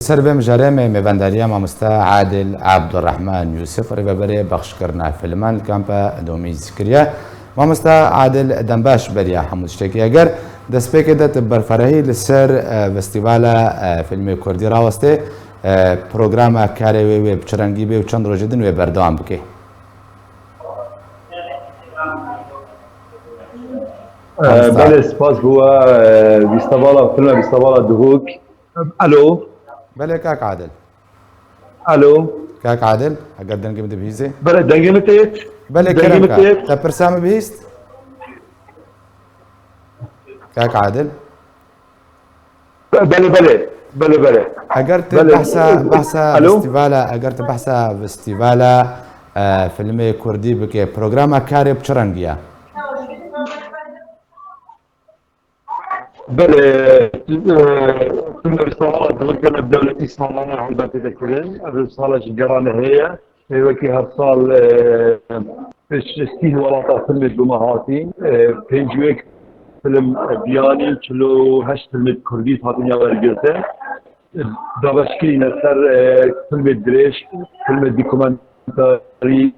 سربم جرمه مبندریا مامستا عادل عبد الرحمن يوسف ربابري بخش کرنا فیلمان کامپا دومی ذکریه مامستا عادل دنباش بریا حمود شتکی اگر دست پیکدت برفرهی لسر فستیوالا فیلم کردی راوسته پروگرام کاری و بچرنگی به چند روزه دن و بردام بکی. بله سپاس بوا فستیوالا فیلم فستیوالا دهوک. الو بله كاك عادل. الو كاك عادل اگر دنگی مده بهیزه. بله دنگی متیت. بله کرم کا. تا پرسام بهیست. كاك عادل. بله اگر بحثا فستیوالا اگر بحثا فستیوالا فیلم کردی بکی پروگرام کاری بچرنگیه. بله فيلم رسالة تذكر بدولة صالة عم بتذكرين الرسالة جرانة هي وكي هالصال في ستين ولاطة فيلم بمهاتي بينجويك فيلم بياني كلو هش فيلم كردي هاتين يا ورقلته دابشكي نسر فيلم دريش فيلم ديكومنتاري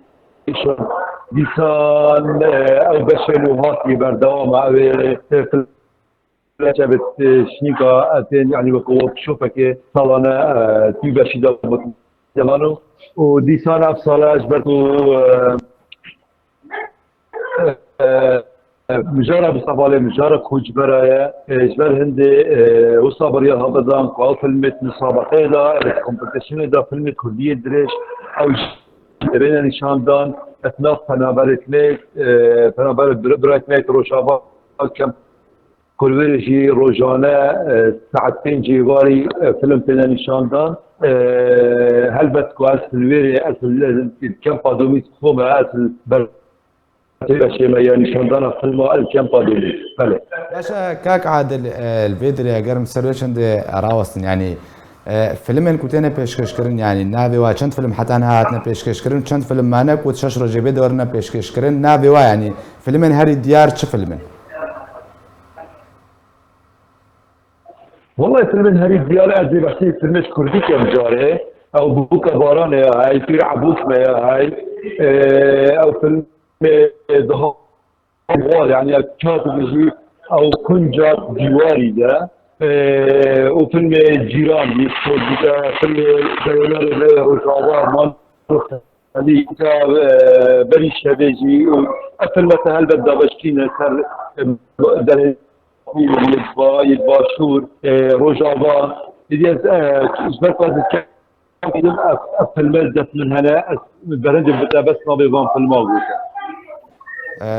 ديسان او بشلو هاتي بردوام فيلم لجبت شنيكا أتين يعني بقوة شوفك صالنا تيجا شيدا بتجمانو ودي سنة بصالة أجبرتو مجرد بصفالة مجرد كوج برايا إجبر هندي وصابريا هذا قال فيلم مسابقة دا الكومبيتيشن دا فيلم كردية دريش أو بين نشان دان أثناء فنابرت ليك فنابرت برايت نايت روشابا كم كلوريجي روجانا ساعتين جيواري فيلم تنا نشاندان هلبت كواس الويري أصل الكامبا دوميس خوما أصل بل ما يعني نشاندان فيلم الكامبا دوميس بله. باشا كاك عادل الفيدري أجرم سيرفيشن دي راوستن يعني فيلمين كنتنا بيشكش كرين يعني نابي وا چند فيلم حتى هاتنا بيشكش كرين چند فيلم مانك وتشش رجبي دورنا بيشكش كرين نابي وا يعني فيلمين هاري ديار چه فيلمين؟ والله فيلم هاري ديار أزي بحسي فيلم كردي كم جاره أو بوكا باران يا هاي في عبوس ما يا هاي أو فيلم ظهور يعني كاتب يجي أو كنجات جواري ده وفيلم جيران يسود ده فيلم ديولار رجعوا مال هذه بري شبيجي فيلم سهل بدأ بشكينا سر ده يتباشور رجعوا يدي إجبار قاعد كم أفل مزدت من هنا برند بدأ بس نبيضان في الموضوع.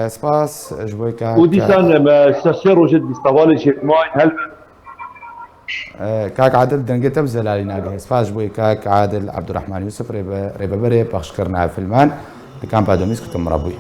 سپاس جويكا. ودي سنة ما استشيروا جد استوالي شيء ما هل كاك عادل دنجي تبزل علينا جه سپاس جويكا عادل عبد الرحمن يوسف ربابري بخش كرنا فيلمان اللي كان بعد ميسك تم ربوي.